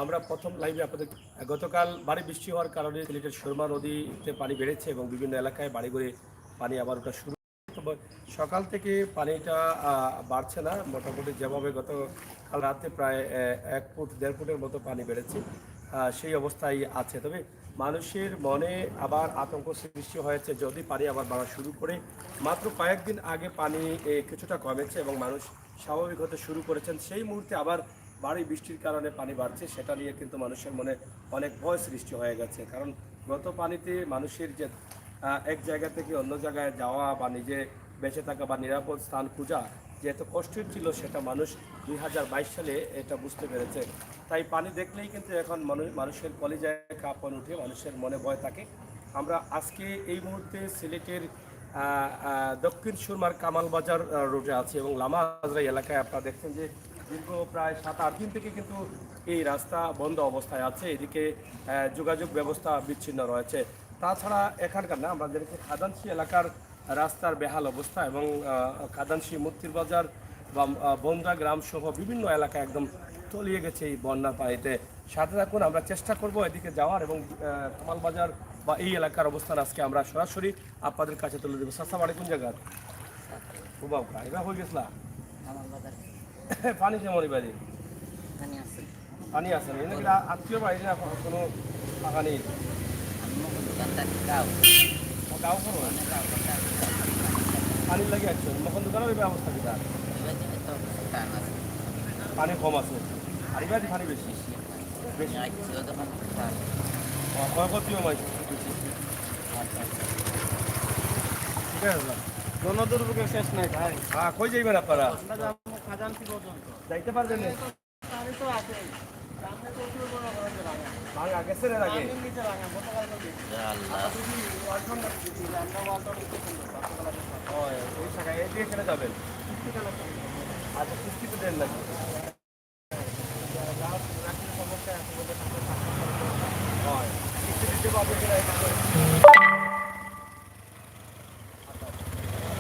আমরা প্রথম লাইভে আপনাদের গতকাল ভারী বৃষ্টি হওয়ার কারণে সিলেটের সুরমা নদীতে পানি বেড়েছে এবং বিভিন্ন এলাকায় বাড়িঘরে পানি আবার ওঠা শুরু। তবে সকাল থেকে পানিটা বাড়ছে না, মোটামুটি যেভাবে গতকাল রাতে প্রায় 1 ফুট 1.5 ফুটের মতো পানি বেড়েছে, সেই অবস্থায় আছে। তবে মানুষের মনে আবার আতঙ্ক সৃষ্টি হয়েছে যদি পানি আবার বাড়া শুরু করে। মাত্র কয়েকদিন আগে পানি কিছুটা কমেছে এবং মানুষ স্বাভাবিক হতে শুরু করেছেন, সেই মুহূর্তে আবার ভারী বৃষ্টির কারণে পানি বাড়ছে, সেটা নিয়ে কিন্তু মানুষের মনে অনেক ভয় সৃষ্টি হয়ে গেছে। কারণ গত পানিতে মানুষের যে এক জায়গা থেকে অন্য জায়গায় যাওয়া বা নিজে বেঁচে থাকা বা নিরাপদ স্থান খোঁজা যে এত কষ্টের ছিল, সেটা মানুষ 2022 সালে এটা বুঝতে পেরেছে। তাই পানি দেখলেই কিন্তু এখন মানুষের কলিজায় কাঁপন উঠে, মানুষের মনে ভয় থাকে। আমরা আজকে এই মুহূর্তে সিলেটের দক্ষিণ সুরমার কামাল বাজার রোডে আছি এবং লামা আজরাই এলাকায় আপনারা দেখছেন যে দীর্ঘ প্রায় 7-8 দিন থেকে কিন্তু এই রাস্তা বন্ধ অবস্থায় আছে। এদিকে যোগাযোগ ব্যবস্থা বিচ্ছিন্ন রয়েছে। তাছাড়া এখানকার না, আমরা যেদিকে খাদানশি এলাকার রাস্তার বেহাল অবস্থা এবং খাদানশি মুক্তির বাজার বা বন্দা গ্রাম সহ বিভিন্ন এলাকা একদম তলিয়ে গেছে এই বন্যার পানিতে। সাথে থাকুন, আমরা চেষ্টা করব এদিকে যাওয়ার এবং কামাল বাজার বা এই এলাকার অবস্থান আজকে আমরা সরাসরি আপনাদের কাছে তুলে দেবো। সাসা বাড়ি কোন জায়গা? বাবু এবার হয়ে গেছিলা পানি কেমন এবারে? পানি আছে না? আত্মীয় বাড়ি না কোনো ফাঁকা নেই? গাঁও কোনো পানি লাগে আসছো মখন দোকানের ব্যবস্থা কি তার? পানি কম আছে আর এবার পানি বেশি বেশি ক্ষয়ক্ষতিও বেশি। ঠিক আছে, কোনো দুর্ভোগের শেষ নাই ভাই। হ্যাঁ, কই যাইবেন আপনারা? যাইতে পারবেন না? ভাঙা গেছে এর আগে? ওই জায়গায় এই দিয়ে কেটে যাবেন? আচ্ছা, কিস্তিতে দেন নাকি? হয় কিস্তি দিতে পারবে কিনা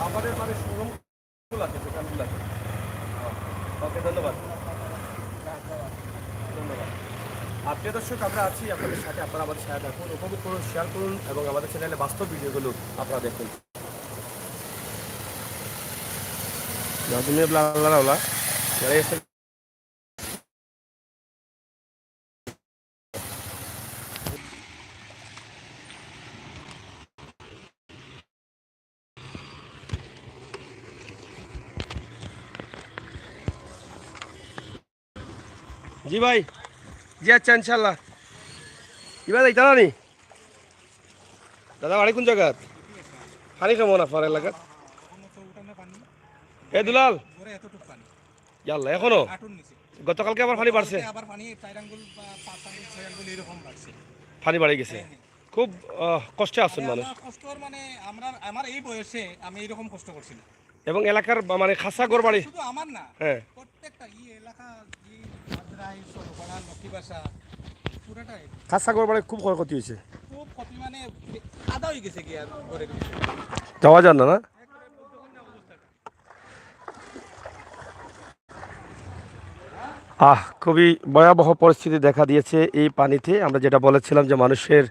আমাদের মানে শোরুমগুলো আছে, দোকানগুলো আছে। ওকে, ধন্যবাদ ধন্যবাদ। প্রিয় দর্শক, আমরা আছি আপনাদের সাথে, আপনারা আমাদের সাথে থাকুন, উপভোগ করুন, শেয়ার করুন এবং আমাদের চ্যানেলে বাস্তব ভিডিওগুলো আপনারা দেখুন। জি ভাই, জি আচ্ছা ইনশাল্লাহ। এবার যাইতা না নি দাদা? বাড়ি কোন জায়গা? পানি কেমন আপনার এলাকার? এ দুলাল, ইয়াল্লা এখনো? গতকালকে আবার পানি বাড়ছে? পানি বাড়ে গেছে, খুব কষ্টে আছেন মানুষ। মানে আমার এই বয়সে আমি এরকম কষ্ট করছি না। এবং এলাকার মানে খাসা ঘর বাড়ি শুধু আমার না, হ্যাঁ প্রত্যেকটা এলাকা লক্ষ্মীবাসা পুরাটাই খাসা ঘর বাড়ি খুব ক্ষয়ক্ষতি হয়েছে। খুব ক্ষতি, মানে আদা হয়ে গেছে কি আর ঘরের ভিতরে যাওয়া যান না না? খুবই ভয়াবহ পরিস্থিতি দেখা দিয়েছে এই পানিতে। আমরা যেটা বলেছিলাম যে মানুষের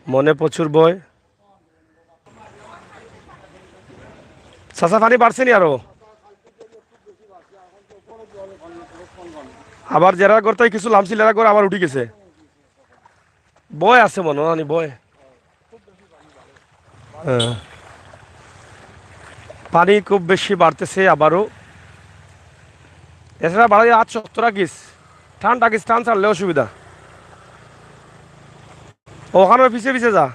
মনে প্রচুর ভয়। চাষা পানি বাড়ছে নি আরো? আবার যারা করতে কিছু লামছিল এরা করে আবার উঠে গেছে, বয় আছে মনে হয় বয়। হ্যাঁ, পানি খুব বেশি বাড়তেছে আবারও। এছাড়া বাড়ি আজ শক্ত রাখিস, ঠান্ডা রাখিস, টান ছাড়লে অসুবিধা। ওখানে পিছিয়ে পিছিয়ে যা।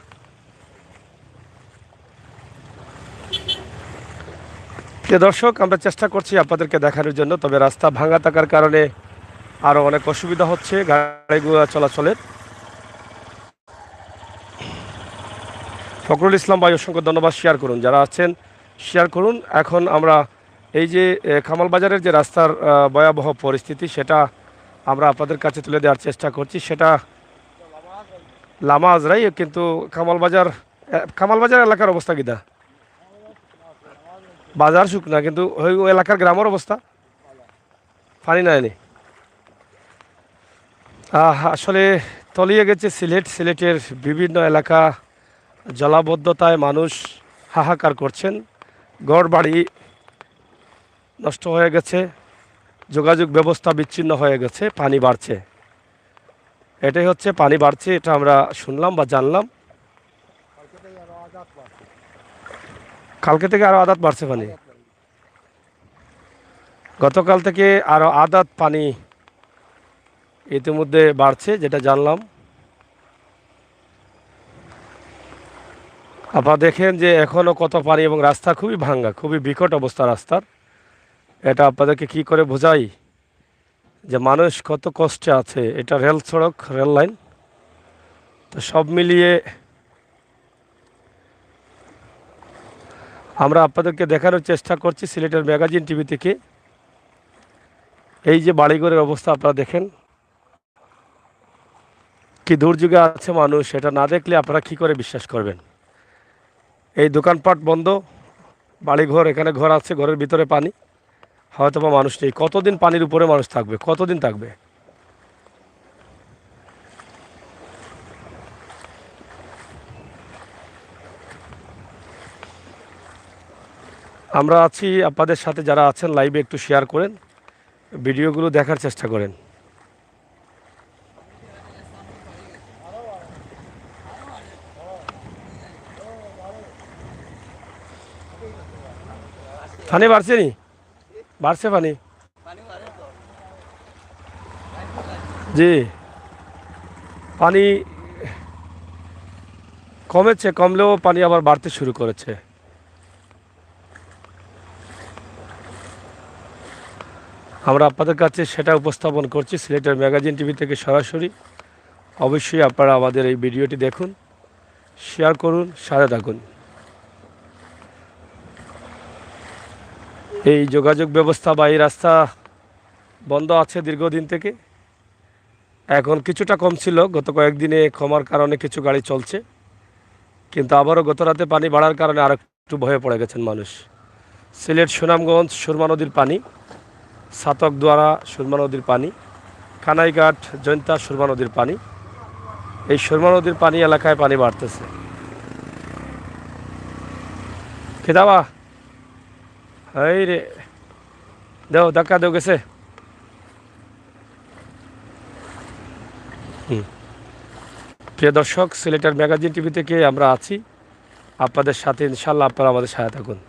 দর্শক, আমরা চেষ্টা করছি আপনাদেরকে দেখানোর জন্য, তবে রাস্তা ভাঙা থাকার কারণে আরো অনেক অসুবিধা হচ্ছে গাড়ি ঘোড়া চলাচলের। ফখরুল ইসলাম ভাই, অসংখ্য ধন্যবাদ। শেয়ার করুন, যারা আছেন শেয়ার করুন। এখন আমরা এই যে কামাল বাজারের যে রাস্তার ভয়াবহ পরিস্থিতি, সেটা আমরা আপনাদের কাছে তুলে দেওয়ার চেষ্টা করছি। সেটা লামা আজরাই, কিন্তু কামাল বাজার এলাকার অবস্থা কিনা? বাজার শুকনা, কিন্তু ওই এলাকার গ্রামের অবস্থা পানি নাই। আসলে তলিয়ে গেছে সিলেটের বিভিন্ন এলাকা জলাবদ্ধতায় মানুষ হাহাকার করছেন। ঘরবাড়ি নষ্ট হয়ে গেছে, যোগাযোগ ব্যবস্থা বিচ্ছিন্ন হয়ে গেছে, পানি বাড়ছে। এটাই হচ্ছে পানি বাড়ছে, এটা আমরা শুনলাম বা জানলাম। কালকে থেকে আরো আদাত বাড়ছে পানি, গতকাল থেকে আরো আদাত পানি ইতিমধ্যে বাড়ছে, যেটা জানলাম। আপনারা দেখেন যে এখনো কত পানি এবং রাস্তা খুবই ভাঙ্গা, খুবই বিকট অবস্থা রাস্তার। এটা আপনাদেরকে কি করে বোঝাই যে মানুষ কত কষ্টে আছে। এটা রেল সড়ক, রেল লাইন, তো সব মিলিয়ে আমরা আপনাদেরকে দেখানোর চেষ্টা করছি সিলেটের ম্যাগাজিন টিভি থেকে। এই যে বাড়িঘরের অবস্থা আপনারা দেখেন, কি দুর্যোগে আছে মানুষ। এটা না দেখলে আপনারা কি করে বিশ্বাস করবেন। এই দোকানপাট বন্ধ, বাড়িঘর, এখানে ঘর আছে, ঘরের ভিতরে পানি, হয়তো বা মানুষ নেই। কতদিন পানির উপরে মানুষ থাকবে, কতদিন থাকবে? আমরা আছি আপনাদের সাথে, যারা আছেন লাইভে একটু শেয়ার করেন, ভিডিওগুলো দেখার চেষ্টা করেন। পানি বাড়ছে নি? বাড়ছে পানি? জি, পানি কমেছে, কমলেও পানি আবার বাড়তে শুরু করেছে। আমরা আপনাদের কাছে সেটা উপস্থাপন করছি সিলেটের ম্যাগাজিন টিভি থেকে সরাসরি। অবশ্যই আপনারা আমাদের এই ভিডিওটি দেখুন, শেয়ার করুন, সাথে থাকুন। এই যোগাযোগ ব্যবস্থা বা এই রাস্তা বন্ধ আছে দীর্ঘদিন থেকে। এখন কিছুটা কম ছিল, গত কয়েকদিনে কমার কারণে কিছু গাড়ি চলছে, কিন্তু আবারও গত রাতে পানি বাড়ার কারণে আর একটু ভয়ে পড়ে গেছেন মানুষ। সিলেট সুনামগঞ্জ সুরমা নদীর পানি, ছাতকদ্বারা সুরমা নদীর পানি, কানাইঘাট জৈন্তা সুরমা নদীর পানি, এই সুরমা নদীর পানি এলাকায় পানি বাড়তেছে। খেদাবা এই রে, দেও ধাক্কা দেও গেছে। প্রিয় দর্শক, সিলেটের ম্যাগাজিন টিভি থেকে আমরা আছি আপনাদের সাথে, ইনশাল্লাহ আপনারা আমাদের সহায়তা করুন।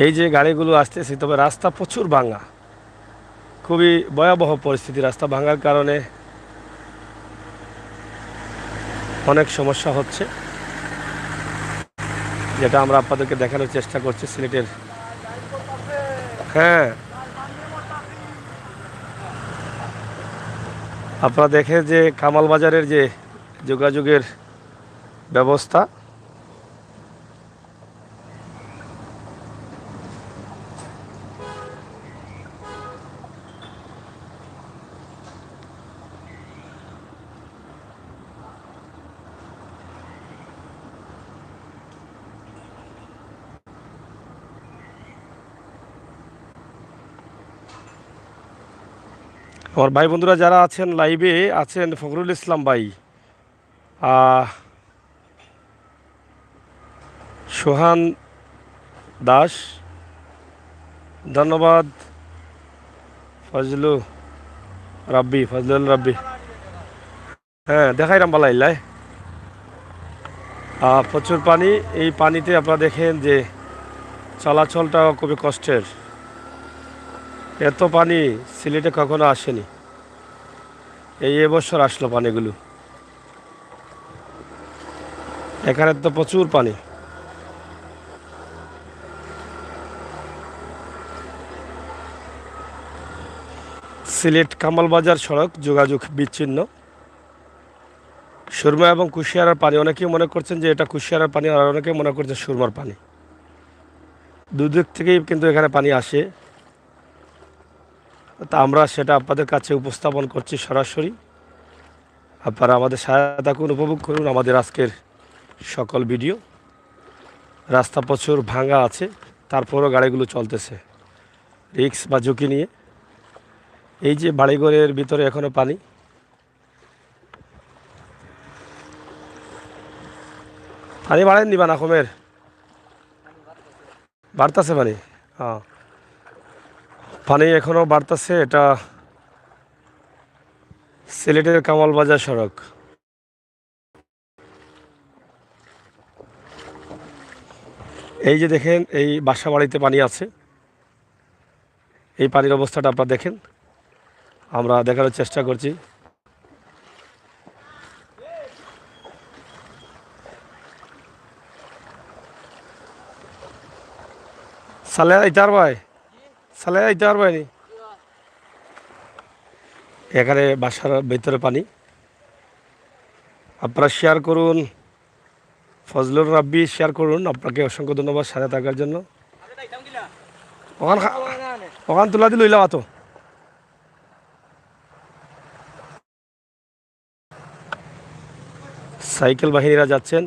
এই যে গাড়িগুলো আসতেছে, তবে রাস্তা প্রচুর ভাঙা, খুবই ভয়াবহ পরিস্থিতি। রাস্তা ভাঙার কারণে অনেক সমস্যা হচ্ছে, যেটা আমরা আপনাদেরকে দেখানোর চেষ্টা করছি সিলেটের। হ্যাঁ, আপনারা দেখেন যে কামাল বাজারের যে যোগাযোগের ব্যবস্থা, আমার ভাই বন্ধুরা যারা আছেন লাইভে আছেন, ফখরুল ইসলাম ভাই, সোহান দাস, ধন্যবাদ। ফজলুল রাব্বি, হ্যাঁ দেখাইলাম বালাইলাই। প্রচুর পানি, এই পানিতে আপনারা দেখেন যে চলাচলটাও খুবই কষ্টের। এত পানি সিলেটে কখনো আসেনি, এই এবছর আসলো পানিগুলো। এখানে তো প্রচুর পানি। সিলেট কামাল বাজার সড়ক যোগাযোগ বিচ্ছিন্ন। সুরমা এবং কুশিয়ারার পানি, অনেকেই মনে করছেন যে এটা কুশিয়ারার পানি, আর অনেকে মনে করছেন সুরমার পানি। দুদিক থেকেই কিন্তু এখানে পানি আসে, তা আমরা সেটা আপনাদের কাছে উপস্থাপন করছি সরাসরি। আপনারা আমাদের সহায়তা করুন, উপভোগ করুন আমাদের আজকের সকল ভিডিও। রাস্তা প্রচুর ভাঙা আছে, তারপরও গাড়িগুলো চলতেছে রিক্স বা ঝুঁকি নিয়ে। এই যে বাড়িঘরের ভিতরে এখনো পানি। পানি বাড়েন নিবা না কমের, বাড়তেছে পানি। হ্যাঁ, পানি এখনো বাড়তেছে। এটা সিলেটের কামাল বাজার সড়ক। এই যে দেখেন, এই বাসা বাড়িতে পানি আছে। এই পানির অবস্থাটা আপনারা দেখেন, আমরা দেখানোর চেষ্টা করছি। সালে ইতার ভাই, সালে ইতার ভাই নি এখানে বাসার ভিতরে পানি। আপনারা শেয়ার করুন, ফজলুর রাব্বি শেয়ার করুন। আপনাকে অসংখ্য ধন্যবাদ সাথে থাকার জন্য। ওখান ওখান তুলা দিয়ে লইলাম তো। সাইকেল বাহিনীরা যাচ্ছেন।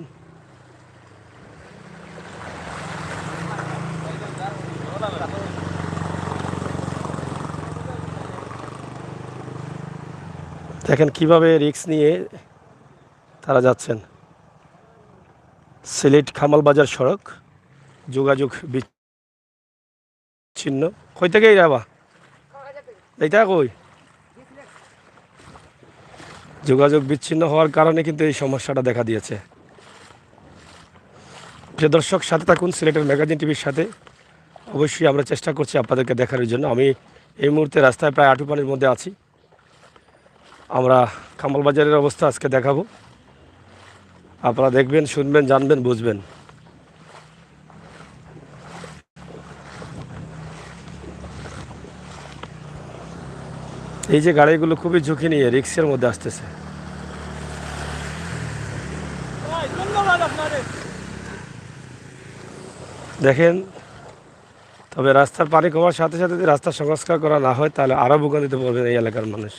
দেখেন কিভাবে রিক্স নিয়ে তারা যাচ্ছেন। সিলেট কামাল বাজার সড়ক, যোগাযোগ বিচ্ছিন্ন। কই থেকে যাবা এইটা কই? যোগাযোগ বিচ্ছিন্ন হওয়ার কারণে কিন্তু এই সমস্যাটা দেখা দিয়েছে। প্রিয় দর্শক, সাথে থাকুন সিলেটের ম্যাগাজিন টিভির সাথে। অবশ্যই আমরা চেষ্টা করছি আপনাদেরকে দেখানোর জন্য। আমি এই মুহূর্তে রাস্তায় প্রায় আঁটু পানির মধ্যে আছি। আমরা কামাল বাজারের অবস্থা আজকে দেখাবো। আপনারা দেখবেন, শুনবেন, জানবেন, বুঝবেন। এই যে গাড়িগুলো খুবই ঝুঁকি নিয়ে রিক্সের মধ্যে আসতেছে। দেখেন, তবে রাস্তার পানি কমার সাথে সাথে যদি রাস্তা সংস্কার করা না হয় তাহলে আরও ভোগান্তিতে পড়বেন এই এলাকার মানুষ।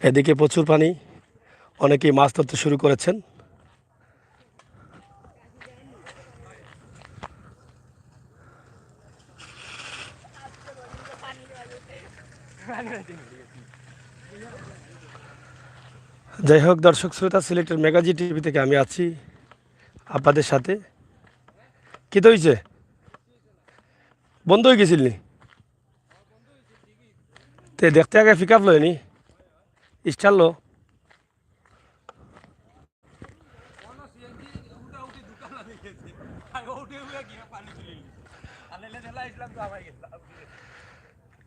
এদিকে প্রচুর পানি, অনেকেই মাছ ধরতে শুরু করেছেন। যাই হোক দর্শক শ্রোতা, সিলেটের ম্যাগাজিন টিভি থেকে আমি আছি আপনাদের সাথে। কি তো হয়েছে, বন্ধ হয়ে গেছিল নি? তে দেখতে আগে পিক আপ লয়নি, স্টার লো।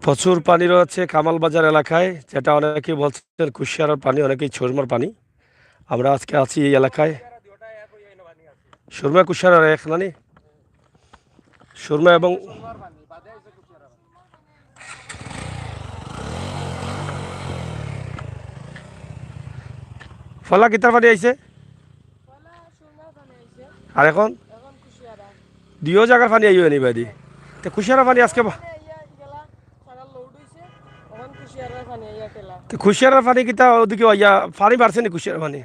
প্রচুর পানি রয়েছে কামাল বাজার এলাকায়, যেটা অনেকেই বলছেন কুশিয়ারার পানি, অনেকেই সুরমার পানি। আমরা আজকে আছি এই এলাকায়। সুরমা কুশিয়ারার এক নানি, সুরমা এবং ফলা কিতার পানি আইছে। আর এখন দুইও জায়গার পানি আইও নি বাইদি। তো কুশিয়ারার পানি আজকে কুশিয়ারার পানি কিতা ওদিকে ইয়া পানি বাড়ছে নি কুশিয়ারার পানি?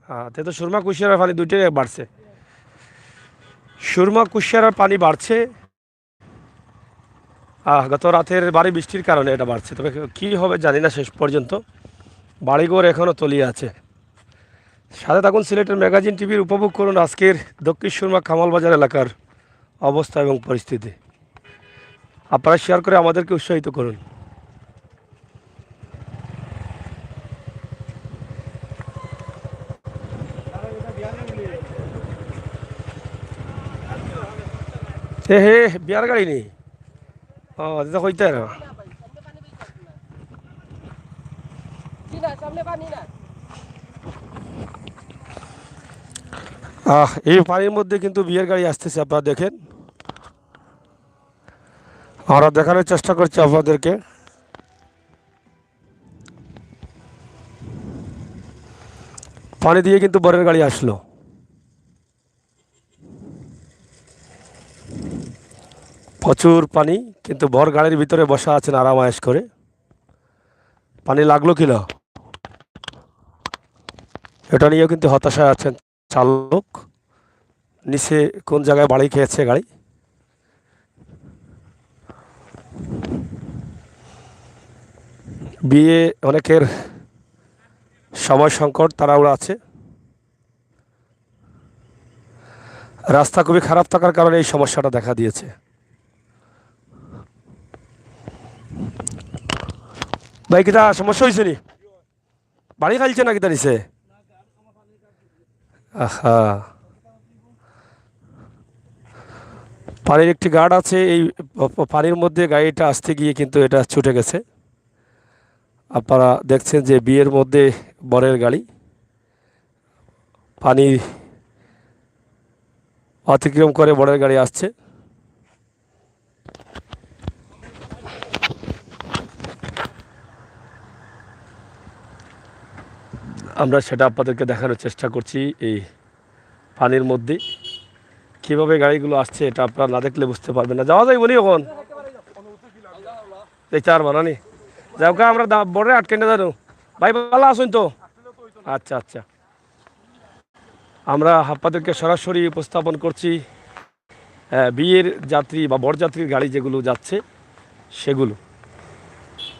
হ্যাঁ, তো সুরমা কুশিয়ারার পানি দুইটাই বাড়ছে। সুরমা কুশিয়ারার পানি বাড়ছে। গত রাতের ভারী বৃষ্টির কারণে এটা বাড়ছে। তবে কী হবে জানি না শেষ পর্যন্ত। বাড়িঘর এখনও তলিয়ে আছে। সাথে থাকুন সিলেটের ম্যাগাজিন টিভির, উপভোগ করুন আজকের দক্ষিণ সুরমা কামাল বাজার এলাকার অবস্থা এবং পরিস্থিতি। আপনারা শেয়ার করে আমাদেরকে উৎসাহিত করুন। হে বিয়ার গাড়ি নেই। এটা কইতে না। এই পানির মধ্যে কিন্তু বিয়ের গাড়ি আসতেছে, আপনারা দেখেন। আমরা দেখানোর চেষ্টা করছি আপনাদেরকে। পানি দিয়ে কিন্তু বরের গাড়ি আসলো। প্রচুর পানি, কিন্তু বর গাড়ির ভিতরে বসা আছেন আরামায়েশ করে। পানি লাগলো কিনা এটা নিয়েও কিন্তু হতাশায় আছেন চালক। নিচে কোন জায়গায় বাড়ি খেয়েছে গাড়ি। বিয়ে অনেকের সময় সংকট, তাড়াহুড়ো আছে। রাস্তা খুবই খারাপ থাকার কারণে এই সমস্যাটা দেখা দিয়েছে। ভাই কিতা সমস্যা হয়েছে নি? বাড়ি খাইছে না কিতা নিছে? আহা, পানির একটি গার্ড আছে, এই পানির মধ্যে গাড়িটা আসতে গিয়ে কিন্তু এটা ছুটে গেছে। আপনারা দেখছেন যে বিয়ের মধ্যে বরের গাড়ি পানি অতিক্রম করে বরের গাড়ি আসছে। আমরা সেটা আপনাদেরকে দেখানোর চেষ্টা করছি। এই পানির মধ্যে কীভাবে গাড়িগুলো আসছে এটা আপনারা না দেখলে বুঝতে পারবেন না। যাওয়া যায় বলি এখন এই চার বানানি যাও কা আমরা বড়ে আটকে না জানো। ভাই ভালো আসুন তো? আচ্ছা আচ্ছা, আমরা আপনাদেরকে সরাসরি উপস্থাপন করছি বিয়ের যাত্রী বা বরযাত্রীর গাড়ি যেগুলো যাচ্ছে সেগুলো।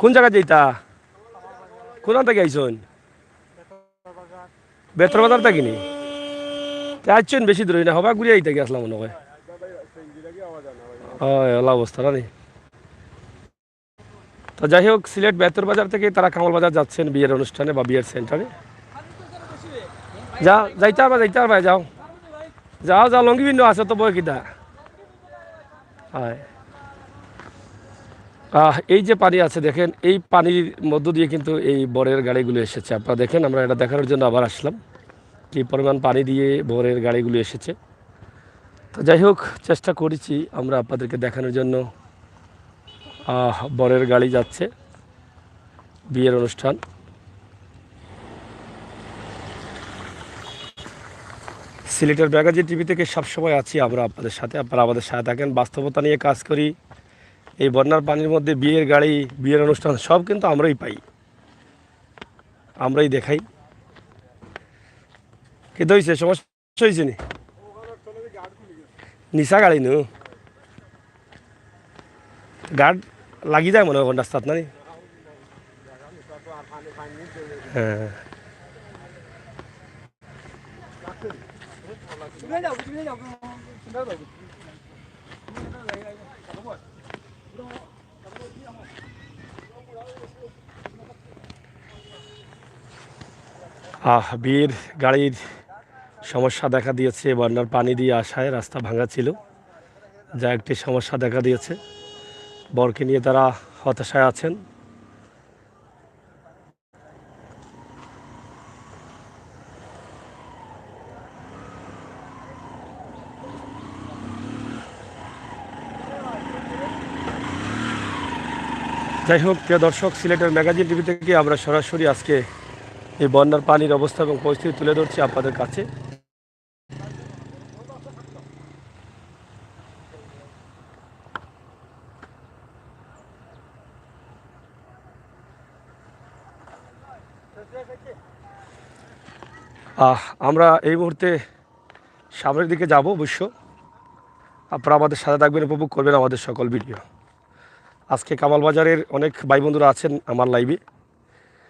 কোন জায়গায় যেটা? কোন থেকে আইসন? বেতর বাজার থেকে নি আসছেন? বেশি দূর না, হবা ঘুরিয়ে আইতে গিয়ে আসলাম মনে হয়। ওলা অবস্থা না নি। তো যাই হোক, সিলেট বেতর বাজার থেকে তারা কামাল বাজার যাচ্ছেন বিয়ের অনুষ্ঠানে বা বিয়ের সেন্টারে। যা যাইতে পারবা যাও যাও যাও, লঙ্গি বিন্দু আছে তো বই কিতা। হয় এই যে পানি আছে দেখেন, এই পানির মধ্য দিয়ে কিন্তু এই বরের গাড়িগুলো এসেছে। আপনারা দেখেন, আমরা এটা দেখানোর জন্য আবার আসলাম কি পরিমাণ পানি দিয়ে বরের গাড়িগুলো এসেছে। তো যাই হোক, চেষ্টা করেছি আমরা আপনাদেরকে দেখানোর জন্য। বরের গাড়ি যাচ্ছে বিয়ের অনুষ্ঠান। সিলেটের ম্যাগাজিন টিভি থেকে সবসময় আছি আমরা আপনাদের সাথে, আপনারা আমাদের সাথে থাকেন। বাস্তবতা নিয়ে কাজ করি। এই বন্যার পানির মধ্যে বিয়ের গাড়ি, বিয়ের অনুষ্ঠান সব কিন্তু আমরাই পাই, আমরাই দেখাই। কিন্তু হয়েছে সমস্যা হয়েছে নি? নিশা গাড়ি নু গার্ড লাগি যায় মনে হয় রাস্তাত না? হ্যাঁ, বিয়ের গাড়ির সমস্যা দেখা দিয়েছে। বন্যার পানি দিয়ে আসায় রাস্তা ভাঙা ছিল, যা একটি সমস্যা দেখা দিয়েছে। বরকে নিয়ে তারা হতাশায় আছেন। যাই হোক, প্রিয় দর্শক, সিলেটের ম্যাগাজিন টিভি থেকে আমরা সরাসরি আজকে এই বন্যার পানির অবস্থা এবং পরিস্থিতি তুলে ধরছি আপনাদের কাছে। আমরা এই মুহূর্তে সামনের দিকে যাব। অবশ্য আপনারা আমাদের সাথে থাকবেন, উপভোগ করবেন আমাদের সকল ভিডিও। আজকে কামালবাজারের অনেক ভাই বন্ধুরা আছেন আমার লাইভে,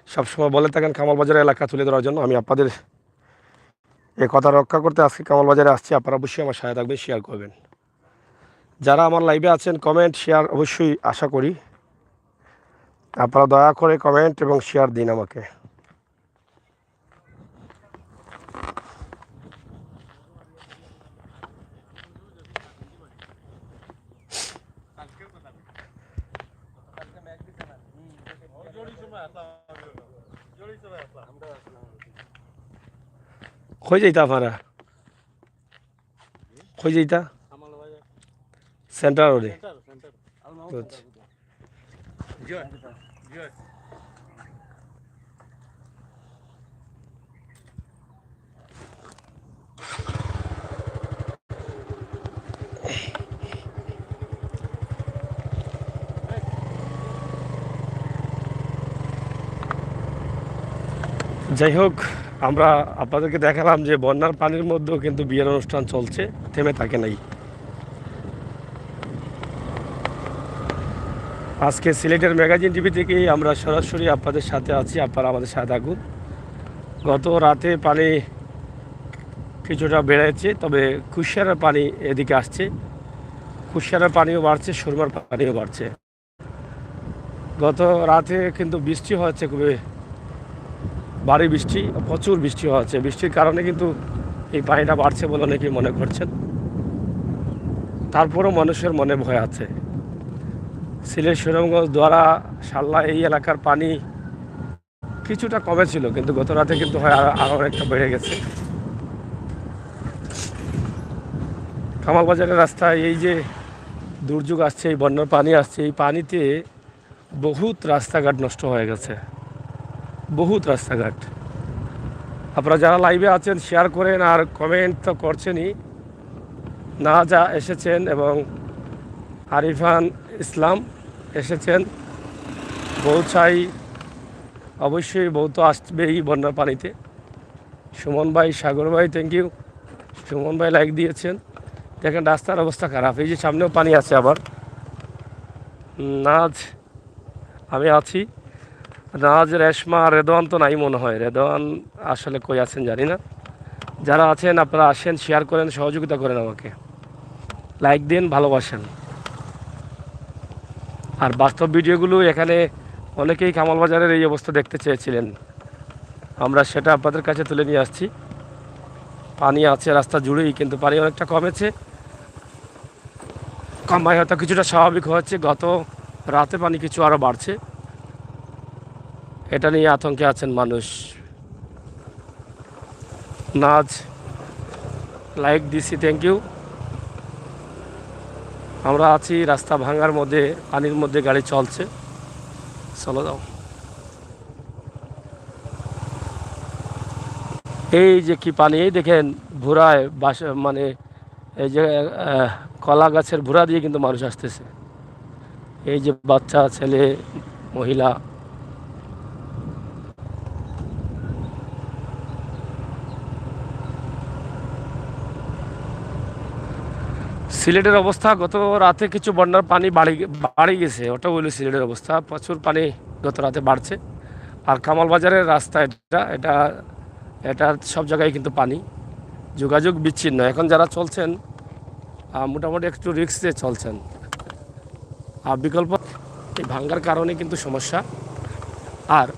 সবসময় বলে থাকেন কামালবাজারের এলাকা তুলে ধরার জন্য। আমি আপনাদের এই কথা রক্ষা করতে আজকে কামালবাজারে আসছি। আপনারা অবশ্যই আমার সাথে থাকবেন, শেয়ার করবেন। যারা আমার লাইভে আছেন, কমেন্ট শেয়ার অবশ্যই আশা করি। আপনারা দয়া করে কমেন্ট এবং শেয়ার দিন আমাকে। কই যাইতা আপনারা? কই যাইতা? সেন্টার রোডে। যাই হোক, আমরা আপনাদেরকে দেখালাম যে বন্যার পানির মধ্যেও কিন্তু বিয়ের অনুষ্ঠান চলছে, থেমে থাকে নাই। আজকে সিলেটের ম্যাগাজিন টিভি থেকেই আমরা সরাসরি আপনাদের সাথে আছি, আপনারা আমাদের সাথে থাকুন। গত রাতে পানি কিছুটা বেড়েছে, তবে কুশিয়ারের পানি এদিকে আসছে, কুশিয়ারের পানিও বাড়ছে, সুরমার পানিও বাড়ছে। গত রাতে কিন্তু বৃষ্টি হয়েছে, খুবই ভারী বৃষ্টি, প্রচুর বৃষ্টি হয়েছে। বৃষ্টির কারণে কিন্তু এই পানিটা বাড়ছে বলে অনেকেই মনে করছেন। তারপরও মানুষের মনে ভয় আছে। সিলেট, সুনামগঞ্জ, দোয়ারা, শাল্লা এই এলাকার পানি কিছুটা কমেছিল, কিন্তু গত রাতে কিন্তু হয় আরও অনেকটা বেড়ে গেছে। কামালবাজারের রাস্তায় এই যে দুর্যোগ আসছে, এই বন্যার পানি আসছে, এই পানিতে বহুত রাস্তাঘাট নষ্ট হয়ে গেছে, বহুত রাস্তাঘাট। আপনারা যারা লাইভে আছেন শেয়ার করেন, আর কমেন্ট তো করছেনই। না যা এসেছেন এবং আরিফান ইসলাম এসেছেন, বৌচাই অবশ্যই, বউ তো আসবেই বন্যার পানিতে। সুমন ভাই, সাগর ভাই, থ্যাংক ইউ। সুমন ভাই লাইক দিয়েছেন। দেখেন রাস্তার অবস্থা খারাপ, এই যে সামনেও পানি আছে আবার। নাজ, আমি আছি। নাজ, রেশমা, রেদওয়ান তো নাই মনে হয়। রেদওয়ান আসলে কই আছেন জানি না। যারা আছেন আপনারা আসেন, শেয়ার করেন, সহযোগিতা করেন, আমাকে লাইক দিন, ভালোবাসেন। আর বাস্তব ভিডিওগুলো এখানে অনেকেই কামালবাজারের এই অবস্থা দেখতে চেয়েছিলেন, আমরা সেটা আপনাদের কাছে তুলে নিয়ে আসছি। পানি আছে রাস্তা জুড়েই, কিন্তু পানি অনেকটা কমেছে। কমায় হয়তো কিছুটা স্বাভাবিক হচ্ছে, গত রাতে পানি কিছু আরও বাড়ছে, এটা নিয়ে আতঙ্কে আছেন মানুষ। নাজ, লাইক দিছি, থ্যাংক ইউ। আমরা আছি রাস্তা ভাঙার মধ্যে, পানির মধ্যে গাড়ি চলছে, চলো যাও। এই যে কি পানি, এই দেখেন ভুরায় বাস, মানে এই যে কলা গাছের ভুরা দিয়ে কিন্তু মানুষ আসতেছে। এই যে বাচ্চা, ছেলে, মহিলা। সিলেটের অবস্থা, গত রাতে কিছু বন্যার পানি বাড়ি গেছে, ওটা হইল সিলেটের অবস্থা। প্রচুর পানি গত রাতে বাড়ছে। আর কামালবাজারের রাস্তা এটা এটা এটা সব জায়গায় কিন্তু পানি, যোগাযোগ বিচ্ছিন্ন। এখন যারা চলছেন মোটামুটি একটু রিস্কে চলছেন। আর বিকল্প এই ভাঙ্গার কারণে কিন্তু সমস্যা। আর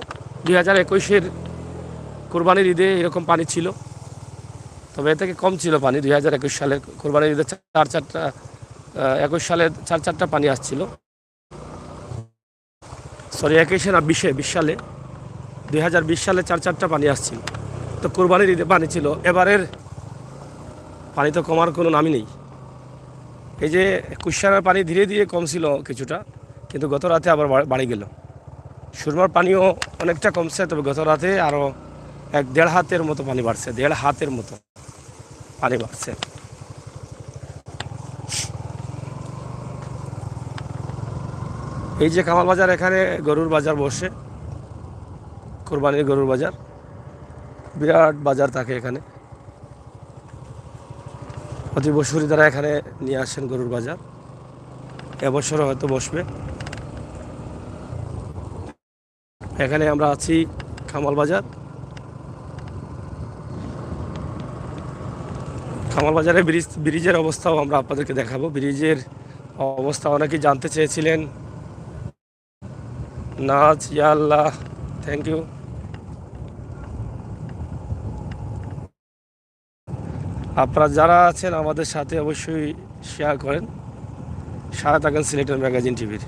2021-এর কোরবানির ঈদে এরকম পানি ছিল, তবে এ থেকে কম ছিল পানি। 2021 সালের কোরবানির ঈদে 21 সালে 4-4টা পানি আসছিল। সরি, 21-এ না, 20 সালে, 2020 সালে 4-4টা পানি আসছিল। তো কোরবানির ঈদে পানি ছিল। এবারের পানি তো কমার কোনো নামই নেই। এই যে কুশিয়ারের পানি ধীরে ধীরে কমছিল কিছুটা, কিন্তু গত রাতে আবার বাড়ি গেল। সুরমার পানিও অনেকটা কমছে, তবে গত রাতে আরও 1-1.5 হাতের মতো পানি বাড়ছে, 1.5 হাতের মতো পানি বাড়ছে। এই যে কামালবাজার, এখানে গরুর বাজার বসে, কোরবানির গরুর বাজার, বিরাট বাজার থাকে এখানে। প্রতি বছরই তারা এখানে নিয়ে আসেন গরুর বাজার, এবছরও হয়তো বসবে। এখানে আমরা আছি কামালবাজার। কামালবাজারে ব্রিজের অবস্থাও আমরা আপনাদেরকে দেখাবো। ব্রিজের অবস্থা অনেকেই জানতে চেয়েছিলেন। নাজ, ইয়া আল্লাহ, থ্যাংক ইউ। আপনারা যারা আছেন আমাদের সাথে অবশ্যই শেয়ার করেন, সারা থাকেন সিলেটের ম্যাগাজিন টিভির।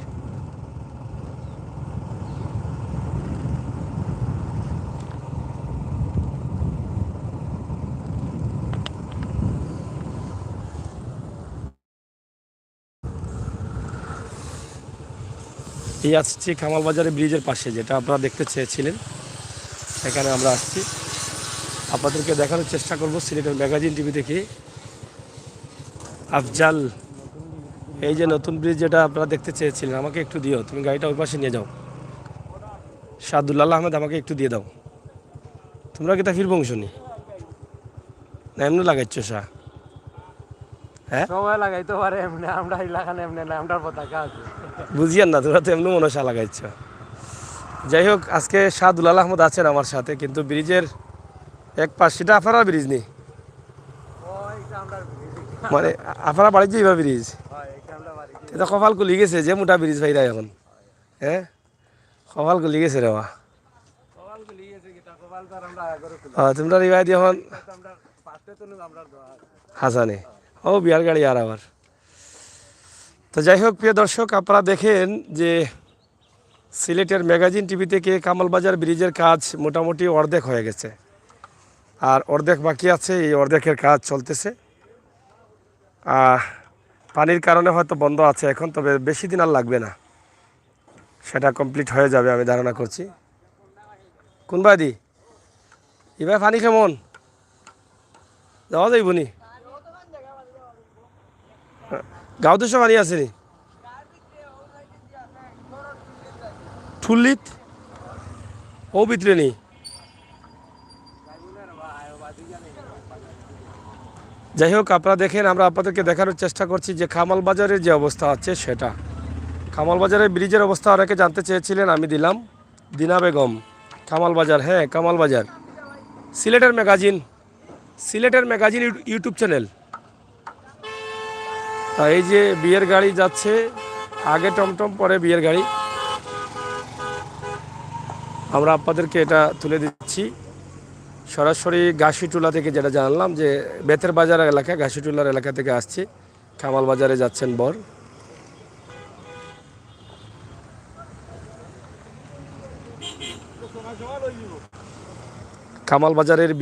এই আসছি কামালবাজারের ব্রিজের পাশে, যেটা আপনারা দেখতে চেয়েছিলেন, এখানে আমরা আসছি। আপনাদেরকে দেখানোর চেষ্টা করব সিলেটের ম্যাগাজিন টিভি থেকে। আফজাল, এই যে নতুন ব্রিজ যেটা আপনারা দেখতে চেয়েছিলেন, আমাকে একটু দিও, তুমি গাড়িটা ওই পাশে নিয়ে যাও। সাদুল্লাহ আহমেদ, আমাকে একটু দিয়ে দাও। তোমরা কি তা ফির বংশ নি না এমনি লাগাইছো সা হ্যাঁ সময় লাগাইতে পারে এমনি আমরা এলাকানে এমনি না আমরার পতাকা আছে বুঝিয়েন না তোমরা তো এমনি মনে সা লাগাইছ যাই হোক আজকে শাহ দুলাল আহমদ আছেন আমার সাথে কিন্তু ব্রিজের এক পাশ সেটা আপনারা ব্রিজ নি ওইটা আমরা মানে আপনারা বাড়ির যাইবা ব্রিজ হয় এটা আমরা বাড়ি এটা কপাল কুলি গেছে যে মোটা ব্রিজ ভাইরা এখন হ্যাঁ কপাল কুলি গেছে রে বা কপাল গুলি গেছে কিটা কপাল তো আর আমরা আগরে খুলি তোমরা রিবাই দিয়ে এখন তো আমরা পাঁচটা তো আমরা দোয়া হাসানে ও বিয়ার গাড়ি আর আবার তো যাই হোক প্রিয় দর্শক আপনারা দেখেন যে সিলেটের ম্যাগাজিন টিভি থেকে কামালবাজার ব্রিজের কাজ মোটামুটি অর্ধেক হয়ে গেছে আর অর্ধেক বাকি আছে এই অর্ধেকের কাজ চলতেছে পানির কারণে হয়তো বন্ধ আছে এখন তবে বেশি দিন আর লাগবে না সেটা কমপ্লিট হয়ে যাবে আমি ধারণা করছি কোন বাদি এবার পানি কেমন যাওয়া যাইব নি গাঁও তো সব পানি আছে নি ঠুল্লিত ও ভিতরে নেই যাই হোক আপনারা দেখেন আমরা আপনাদেরকে দেখানোর চেষ্টা করছি যে খামাল বাজারের যে অবস্থা আছে সেটা খামাল বাজারের ব্রিজের অবস্থা অনেকে জানতে চেয়েছিলেন আমি দিলাম দিনা বেগম কামাল বাজার হ্যাঁ কামাল বাজার সিলেটের ম্যাগাজিন ইউটিউব চ্যানেল এই যে বিয়ের গাড়ি যাচ্ছে আগে টমটম পরে বিয়ের গাড়ি আমরা আপনাদেরকে এটা তুলে দিচ্ছি সরাসরি ঘাসিটুলা থেকে যেটা জানলাম যে বেতের বাজার এলাকা ঘাসিটুলার এলাকা থেকে আসছি কামাল বাজারে যাচ্ছেন বর কামাল বাজারের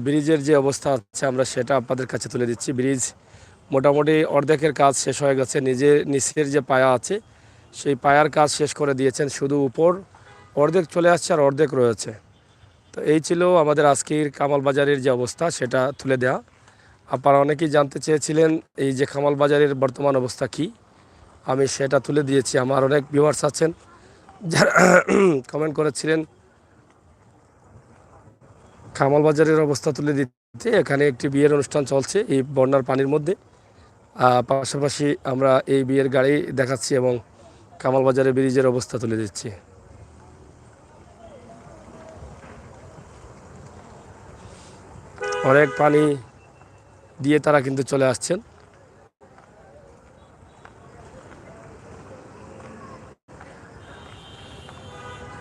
ব্রিজের যে অবস্থা আছে আমরা সেটা আপনাদের কাছে তুলে দিচ্ছি ব্রিজ মোটামুটি অর্ধেকের কাজ শেষ হয়ে গেছে নিচের যে পায়া আছে সেই পায়ার কাজ শেষ করে দিয়েছেন শুধু উপর অর্ধেক চলে আসছে আর অর্ধেক রয়েছে তো এই ছিল আমাদের আজকের কামাল বাজারের যে অবস্থা সেটা তুলে দেওয়া আপনারা অনেকেই জানতে চেয়েছিলেন এই যে কামাল বাজারের বর্তমান অবস্থা কি আমি সেটা তুলে দিয়েছি আমার অনেক ভিউয়ার্স আছেন যারা কমেন্ট করেছিলেন কামাল বাজারের অবস্থা তুলে দিতে এখানে একটি বিয়ের অনুষ্ঠান চলছে এই বন্যার পানির মধ্যে পাশাপাশি আমরা এই বিয়ের গাড়ি দেখাচ্ছি এবং কামাল বাজারের ব্রিজের অবস্থা তুলে দিচ্ছি অনেক পানি দিয়ে তারা কিন্তু চলে আসছেন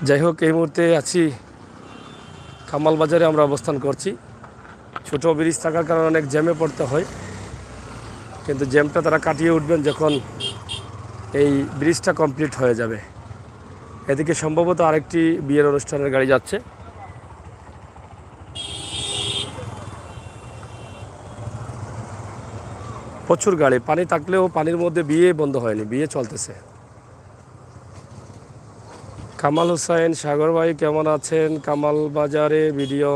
যাই হোক এই মুহূর্তে আছি কামাল বাজারে আমরা অবস্থান করছি ছোট ব্রিজ থাকার কারণে অনেক জ্যামে পড়তে হয় কিন্তু জ্যামটা তারা কাটিয়ে উঠবেন যখন এই ব্রিজটা কমপ্লিট হয়ে যাবে এদিকে সম্ভবত আরেকটি বিয়ের অনুষ্ঠানের গাড়ি যাচ্ছে প্রচুর গাড়ি পানি থাকলেও পানির মধ্যে বিয়ে বন্ধ হয়নি বিয়ে চলতেছে কামাল হোসেন সাগর ভাই কেমন আছেন কামাল বাজারে ভিডিও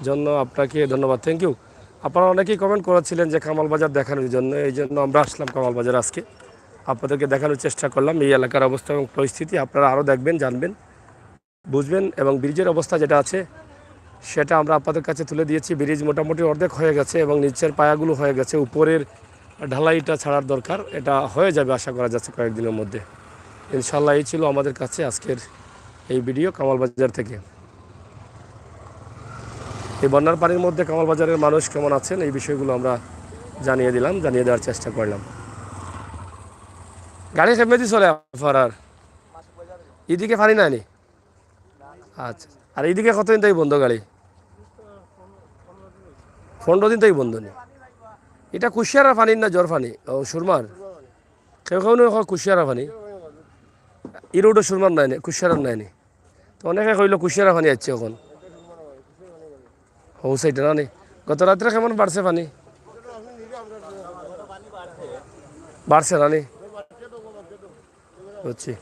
জন্য আপনাকে ধন্যবাদ থ্যাংক ইউ আপনারা অনেকেই কমেন্ট করেছিলেন যে কামাল বাজার দেখানোর জন্য এই জন্য আমরা আসলাম কামাল বাজার আজকে আপনাদেরকে দেখানোর চেষ্টা করলাম এই এলাকার অবস্থা এবং পরিস্থিতি আপনারা আরও দেখবেন জানবেন বুঝবেন এবং ব্রিজের অবস্থা যেটা আছে সেটা আমরা আপনাদের কাছে তুলে দিয়েছি ব্রিজ মোটামুটি অর্ধেক হয়ে গেছে এবং নিচের পায়াগুলো হয়ে গেছে উপরের ঢালাইটা ছাড়ার দরকার এটা হয়ে যাবে আশা করা যাচ্ছে কয়েকদিনের মধ্যে ইনশাল্লাহ এই ছিল আমাদের কাছে আজকের এই ভিডিও কামাল বাজার থেকে এই বন্যার পানির মধ্যে কামাল বাজারের মানুষ কেমন আছেন এই বিষয়গুলো আমরা জানিয়ে দেওয়ার চেষ্টা করলাম গাড়ি খেপে চলে আর এদিকে পানি নাইনি আচ্ছা আর এইদিকে কতদিন তাই বন্ধ গাড়ি 15 দিন তাই বন্ধ নেই এটা কুশিয়ারা পানি না জ্বর পানি ও সুরমার কেউ কুশিয়ারা পানি এই রোডও সুরমার নাইনি কুশিয়ারার নাইনি তো অনেকে কইল কুশিয়ারা পানি আসছে এখন ও সাইডে না নি গত রাত্রে কেমন বাড়ছে পানি বাড়ছে না নি বুঝছি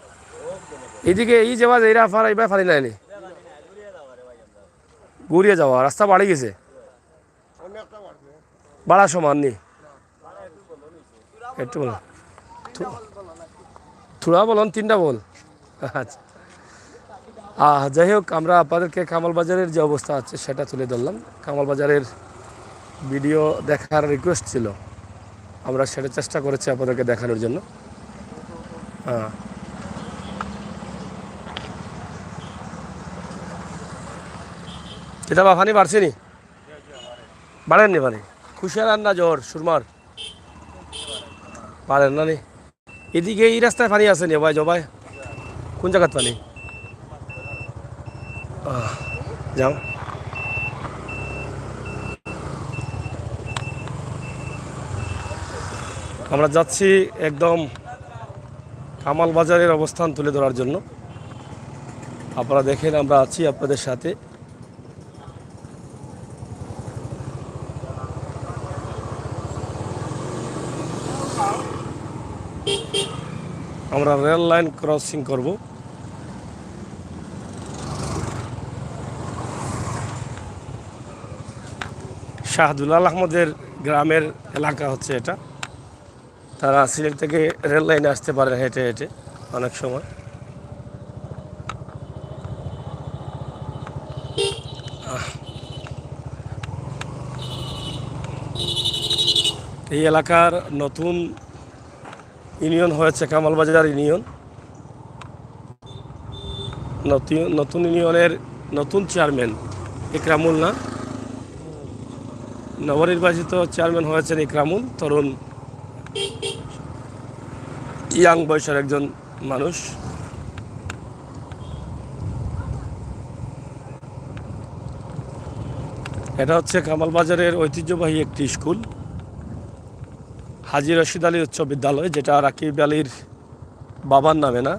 এইদিকে এই যাওয়া এইরা ফার এইবার পানি নাইনি ঘুরিয়ে যাওয়া রাস্তা বাড়ি গেছে বাড়া সমান নি একটু বলো থোড়া বলুন 3টা বল আচ্ছা যাই হোক, আমরা আপনাদেরকে কামাল বাজারের যে অবস্থা আছে সেটা তুলে ধরলাম। কামাল বাজারের ভিডিও দেখার রিকোয়েস্ট ছিল, আমরা সেটা চেষ্টা করেছি আপনাদেরকে দেখানোর জন্য। হ্যাঁ, কিতাবা পানি বাড়ছে নি? বাড়েননি পানি? খুশিয়ার আর না জ্বর সুরমার পারেন না নি? এদিকে এই রাস্তায় পানি আছে নি ভাই? জবাই কোন জায়গার পানি? যাও, আমরা যাচ্ছি একদম কামাল বাজারের অবস্থান তুলে ধরার জন্য। আপনারা দেখেন আমরা আছি আপনাদের সাথে। আমরা রেল লাইন ক্রসিং করব। শাহ দুলাল আহমদের গ্রামের এলাকা হচ্ছে এটা। তারা সিলেট থেকে রেল লাইনে আসতে পারে হেঁটে হেঁটে অনেক সময়। এই এলাকার নতুন ইউনিয়ন হয়েছে কামালবাজার ইউনিয়ন। নতুন ইউনিয়নের নতুন চেয়ারম্যান ইকরামুল, না নবনির্বাচিত চেয়ারম্যান হয়েছেন ইকরামুল, তরুণ ইয়াং বয়সের একজন মানুষ। এটা হচ্ছে কামালবাজারের ঐতিহ্যবাহী একটি স্কুল, হাজী রশিদ আলী উচ্চ বিদ্যালয়, যেটা রাকিব আলীর বাবার নামে, না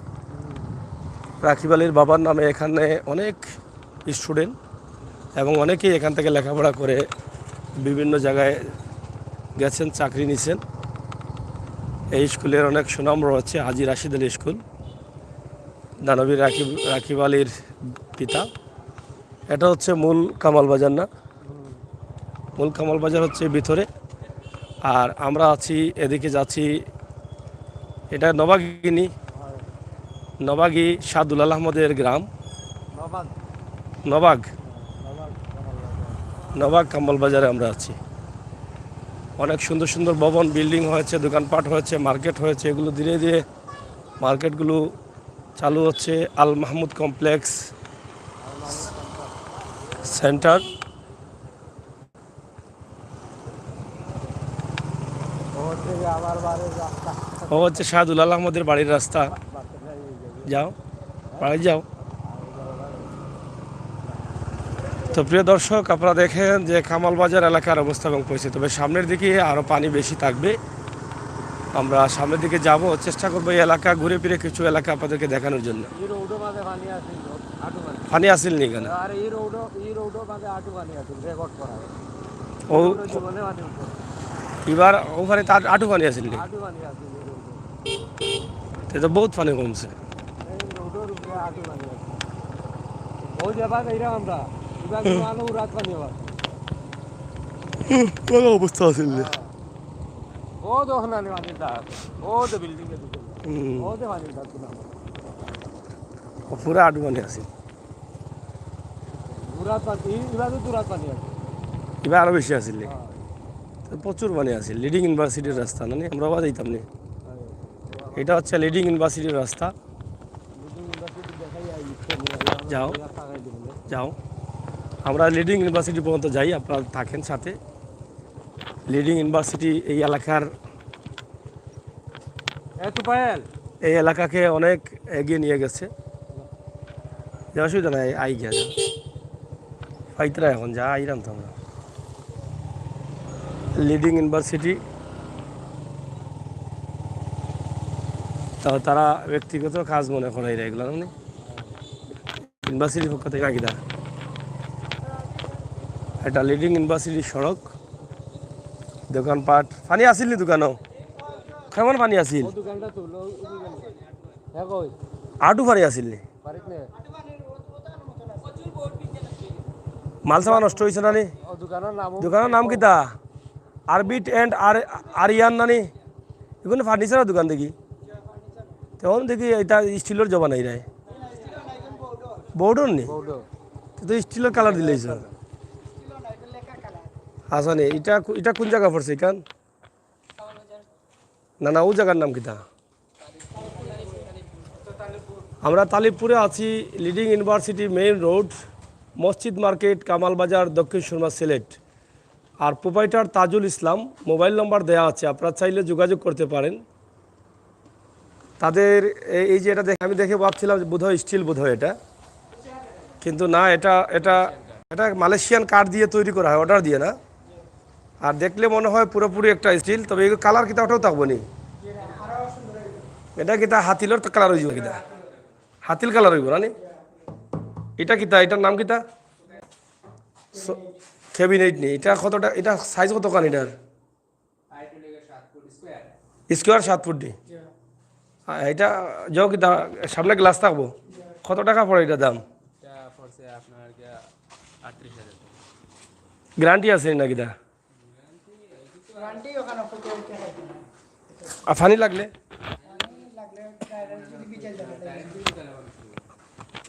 রাকিব আলীর বাবার নামে। এখানে অনেক স্টুডেন্ট এবং অনেকেই এখান থেকে লেখাপড়া করে বিভিন্ন জায়গায় গেছেন, চাকরি নিছেন। এই স্কুলের অনেক সুনাম রয়েছে। হাজী রাশিদ আলী স্কুল, দানবীর রাকিব আলীর পিতা। এটা হচ্ছে মূল কামাল বাজার, না মূল কামাল বাজার হচ্ছে ভিতরে। আর আমরা আছি এদিকে যাচ্ছি, এটা নবাগী শাহ দুলাল আহমদের গ্রাম। নবাগ কামাল বাজারে আমরা আছি। অনেক সুন্দর সুন্দর ভবন, বিল্ডিং হয়েছে, দোকানপাট হয়েছে, মার্কেট হয়েছে। এগুলো ধীরে ধীরে মার্কেটগুলো চালু হচ্ছে। Al Mahmud complex centre. ও হচ্ছে শাহ দুলাল আহমদের বাড়ির রাস্তা। যাও, বাড়ি যাও। তো প্রিয় দর্শক, আপনারা দেখেন যে কামাল বাজার এলাকার অবস্থা এবং পরিস্থিতি। তবে সামনের দিকে আরও পানি বেশি থাকবে। আমরা সামনের দিকে যাব, চেষ্টা করবো এই এলাকা ঘুরে ফিরে কিছু এলাকা আপনাদেরকে দেখানোর জন্য। পানি আসিল নি কেন? ও এবার ওখানে তার আটু পানি আসিল নি? তো বহুত পানি কমছে। কোন অবস্থা আসিল? পুরা আটু পানি আসিল। এবার আরো বেশি আসিল, প্রচুর পানি আসিল। লিডিং ইউনিভার্সিটির রাস্তা, না আমরা আবার যাইতাম নি। এটা হচ্ছে লিডিং ইউনিভার্সিটির রাস্তা। যাও যাও, আমরা লিডিং ইউনিভার্সিটি পর্যন্ত যাই, আপনারা থাকেন সাথে। লিডিং ইউনিভার্সিটি এই এলাকার, এই এলাকাকে অনেক এগিয়ে নিয়ে গেছে। অসুবিধা নাই, আই গিয়া যা পাইতরা এখন যা আইরাম তো আমরা। লিডিং ইউনিভার্সিটি, তারা ব্যক্তিগত কাজ মনে করে এগুলো, মানে ইউনিভার্সিটির পক্ষ থেকে আগে দা। এটা লিডিং ইউনিভার্সিটির সড়ক, দোকানপাট। পানি আসিল নি দোকানও? কেমন পানি আসিল? আটু পানি আসিল নি? মাল সামান নষ্ট হয়েছে না নি? দোকানের নাম কিতা? আরবিট এন্ড আরিয়ান নানি? এগুলো ফার্নিচারের দোকান দেখি। তখন দেখি এটা স্টিলের জমা নাই রে। বোর্ডর নি বৌডো তো স্টিলের কালার দিলেইছ আচ্ছা নি এটা এটা কোন জায়গা পড়ছে এখান না না ও জায়গার নাম কিতা আমরা তালিবপুরে আছি লিডিং ইউনিভার্সিটি মেইন রোড মসজিদ মার্কেট কামাল বাজার দক্ষিণ সুরমা সিলেট আর প্রোপাইটার তাজুল ইসলাম মোবাইল নম্বর দেয়া আছে আপনারা চাইলে যোগাযোগ করতে পারেন তাদের এই যে এটা দেখে আমি দেখে ভাবছিলাম যে বোধহয় স্টিল বোধহয় এটা কিন্তু না এটা এটা এটা মালয়েশিয়ান কাঠ দিয়ে তৈরি করা হয় অর্ডার দিয়ে না আর দেখলে মনে হয় পুরোপুরি একটা স্টিল তবে এই কালার কিতা ওটাও থাকবো নি এটা কিতা হাতিলের কালার হইব কিতা হাতিল কালার হইব না নি এটা কিতা এটার নাম কিতা ক্যাবিনেট নি এটা কতটা এটা সাইজ কত কান এটার স্কোয়ার 7 ফুট এটা যাও কিতা সামনে গ্লাস থাকবো কত টাকা পড়ে এটা দাম গ্যারান্টি আছে না কিতা আর ফানি লাগলে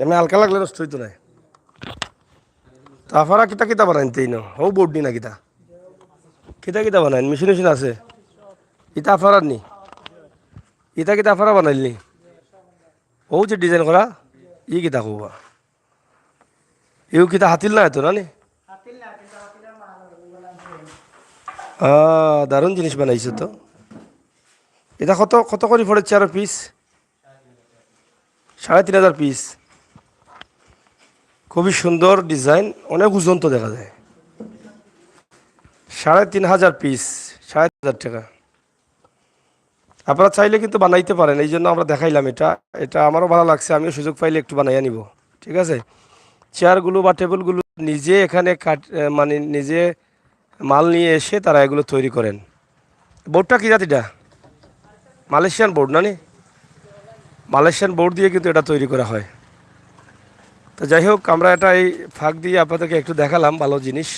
এমনি হালকা লাগলে নষ্ট হইতো না তারপরা কিতা কিতা বানাইন তেই ন হও বোর্ড নি না কিতা কিতা কিতা বানাইন মেশিন মেশিন আছে ইটা আফারার নি ইটা কিতা আফারা বানাইল নি ও যে ডিজাইন করা ই কিতা কবা ইউ কিতা হাতিল না এত না নি দারুণ জিনিস বানাইছে তো এটা কত কত করে পড়েছে আর পিস 3500 পিস খুবই সুন্দর ডিজাইন অনেক ওজন তো দেখা যায় 3500 পিস 7000 টাকা আপনারা চাইলে কিন্তু বানাইতে পারেন এই জন্য আমরা দেখাইলাম এটা এটা আমারও ভালো লাগছে আমিও সুযোগ পাইলে একটু বানাইয়া নিব ঠিক আছে চেয়ারগুলো বা টেবিলগুলো নিজে এখানে মানে নিজে মাল নিয়ে এসে তারা এগুলো তৈরি করেন বোর্ডটা কী জাতিটা মালয়েশিয়ান বোর্ড না নি মালয়েশিয়ান বোর্ড দিয়ে কিন্তু এটা তৈরি করা হয় তো যাই হোক আমরা এটা এই ফাঁক দিয়ে আপনাদেরকে একটু দেখালাম ভালো জিনিস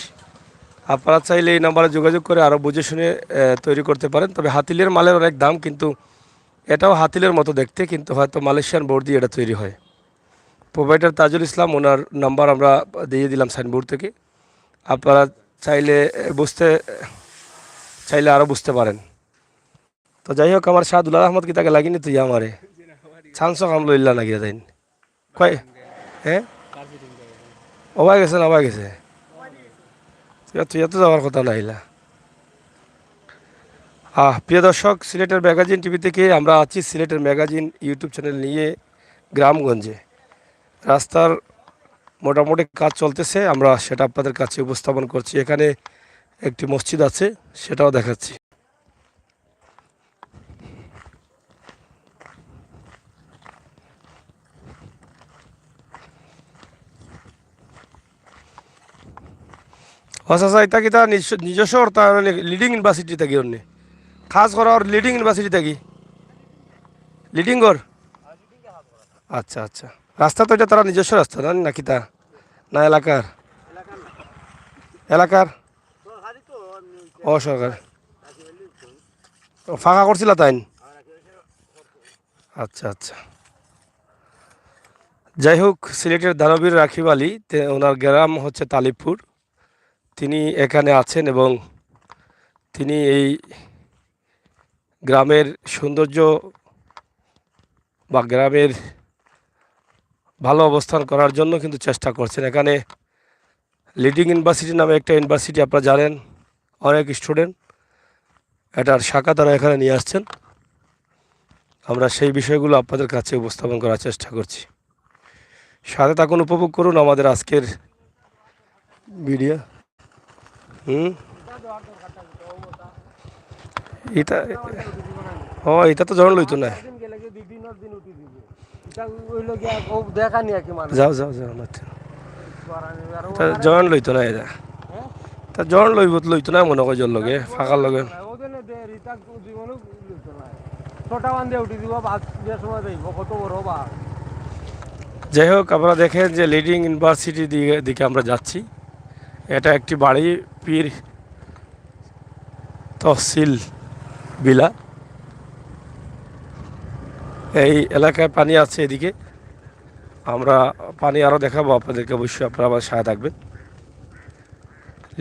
আপনারা চাইলে এই নাম্বারে যোগাযোগ করে আরও বুঝে শুনে তৈরি করতে পারেন তবে হাতিলের মালের অনেক দাম কিন্তু এটাও হাতিলের মতো দেখতে কিন্তু হয়তো মালয়েশিয়ান বোর্ড দিয়ে এটা তৈরি হয় প্রোভাইডার তাজুল ইসলাম ওনার নাম্বার আমরা দিয়ে দিলাম সাইনবোর্ড থেকে আপনারা চাইলে আরও বুঝতে পারেন তো যাই হোক আমার শাহদুল্লাহ আহমদ কি তাকে লাগিনি তুই আমারে ছানস কাম লইলা নাকি তাইন কয় হ্যাঁ অবাই গেছে না অবাই গেছে তুই এত যাওয়ার কথা নাইলা প্রিয় দর্শক সিলেটের ম্যাগাজিন টিভি থেকে আমরা আছি সিলেটের ম্যাগাজিন ইউটিউব চ্যানেল নিয়ে গ্রামগঞ্জে রাস্তার মোটামুটি কাজ চলতেছে আমরা সেটা আপনাদের কাছে উপস্থাপন করছি এখানে একটি মসজিদ আছে সেটাও দেখাচ্ছি আচ্ছা এটা কি তার নিজস্ব তার লিডিং ইউনিভার্সিটি থাকি অন্য খাস করা আর লিডিং ইউনিভার্সিটি থাকি লিডিং কর আচ্ছা আচ্ছা রাস্তা তো এটা তারা নিজস্ব রাস্তা না নাকি তা না এলাকার এলাকার ও সরকার ফাঁকা করছিল তাই আচ্ছা আচ্ছা যাই হোক সিলেটের দানবীর রাখিব আলী ওনার গ্রাম হচ্ছে তালিবপুর তিনি এখানে আছেন এবং তিনি এই গ্রামের সৌন্দর্য বা গ্রামের ভালো অবস্থান করার জন্য কিন্তু চেষ্টা করছেন এখানে লিডিং ইউনিভার্সিটি নামে একটা ইউনিভার্সিটি আপনারা জানেন অনেক স্টুডেন্ট এটার শাখা তারা এখানে নিয়ে আসছেন আমরা সেই বিষয়গুলো আপনাদের কাছে উপস্থাপন করার চেষ্টা করছি সাথে থাকুন উপভোগ করুন আমাদের আজকের ভিডিও এটা এটা তো জন লইতো না যাও যাও যাও জন লইতো না এটা তা জন লইতো না মনে হয় জল লগে ফাঁকার লগে যাই হোক আপনারা দেখেন যে লিডিং ইউনিভার্সিটি দিকে আমরা যাচ্ছি এটা একটি বাড়ি পীর তহসিল বিলা এই এলাকায় পানি আছে এদিকে আমরা পানি আরও দেখাবো আপনাদেরকে, অবশ্যই আপনারা আমার সাথে থাকবেন।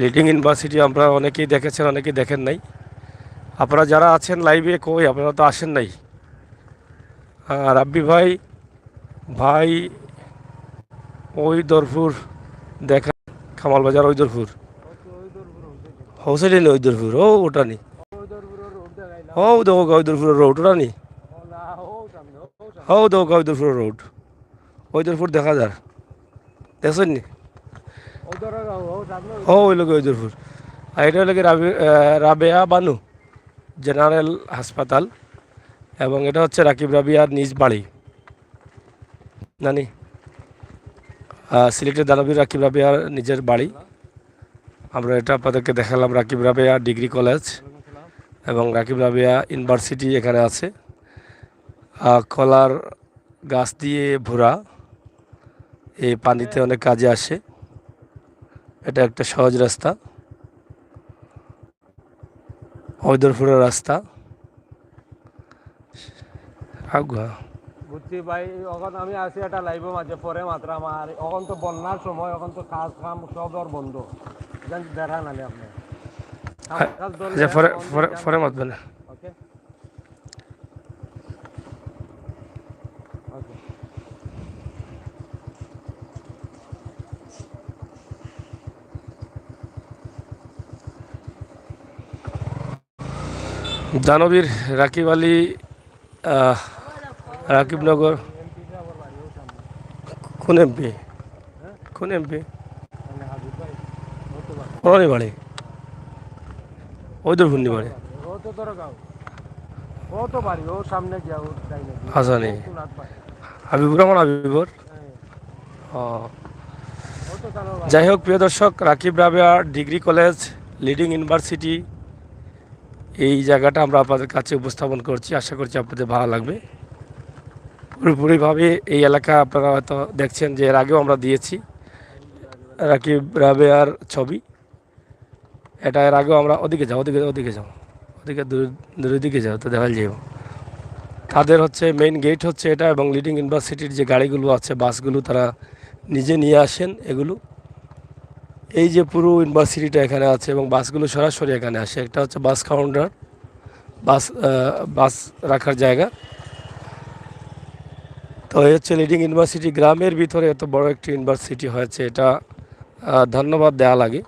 লিডিং ইউনিভার্সিটি আমরা অনেকেই দেখেছেন, অনেকেই দেখেন নাই। আপনারা যারা আছেন লাইভে, কই আপনারা তো আসেন নাই। রাব্বি ভাই, ভাই ওই দরপুর দেখা, কামাল বাজার ওই দরপুর হৌসেলি ওই দরপুর, ও ওটা নি, ও দেখো ওই দরপুরের রোড ওটা নি, ও দেখো ওই দরপুরের রোড, ওই দরপুর দেখা যায়, দেখছেন নি? ও ওই লোক ওই দরপুর। আর এটা হলো রাবেয়া বানু জেনারেল হাসপাতাল, এবং এটা হচ্ছে রাকিব রাবিয়ার নিজ বাড়ি। নানি সিলেটের দানবীর রাকিব রাবিয়ার নিজের বাড়ি। আমরা এটা আপনাদেরকে দেখালাম। রাকিব রাবিয়া ডিগ্রি কলেজ এবং রাকিব রাবিয়া ইউনিভার্সিটি এখানে আছে। কলার গাছ দিয়ে ভরা, এই পানিতে অনেক কাজে আসে। এটা একটা সহজ রাস্তা, ঐদরপুরের রাস্তা। বুঝছি ভাই, এখন আমি আছি একটা লাইভে মাঝে, পরে মাত্র আমার এখন তো বন্যার সময়, এখন তো কাজ কাম সব আর বন্ধ, দেখা নালে আপনি পরে মাতবেন। ওকে ওকে। দানবীর রাকিব আলী, রাকিবনগর। এমপি সাহেবের বাড়িও সামনে। কোন এমপি? কোন এমপি? হাবিব ভাই ও তো বাড়ি, ওনারই বাড়ি ওই দরপুর নি বাড়ি। ও তো তোর গাঁও, ও তো বাড়ি, ও সামনে গিয়া ও তাই নাকি আচ্ছা নি, কুনাত বাড়ি। হাবিবুর রহমান হাবিবুর। ও ও তো জানো ভাই। যাই হোক, প্রিয় দর্শক, Rakib Rabia degree college, leading university, এই জায়গাটা আমরা আপনাদের কাছে উপস্থাপন করছি। আশা করছি আপনাদের ভালো লাগবে। পুরোপুরিভাবে এই এলাকা আপনারা হয়তো দেখছেন যে এর আগেও আমরা দিয়েছি রাকিব রাবিয়ার ছবি। এটা এর আগেও আমরা, ওদিকে যাও, ওদিকে যাও, ওদিকে দূরের দিকে যাও তো দেখা যাবে। তাদের হচ্ছে মেইন গেট হচ্ছে এটা, এবং লিডিং ইউনিভার্সিটির যে গাড়িগুলো আছে, বাসগুলো, তারা নিজে নিয়ে আসেন এগুলো। এই যে পুরো ইউনিভার্সিটিটা এখানে আছে এবং বাসগুলো সরাসরি এখানে আসে। একটা হচ্ছে বাস কাউন্টার, বাস রাখার জায়গা। তো এই হচ্ছে লিডিং ইউনিভার্সিটি। গ্রামের ভিতরে এত বড় একটি ইউনিভার্সিটি হয়েছে, এটা ধন্যবাদ দেওয়া লাগে।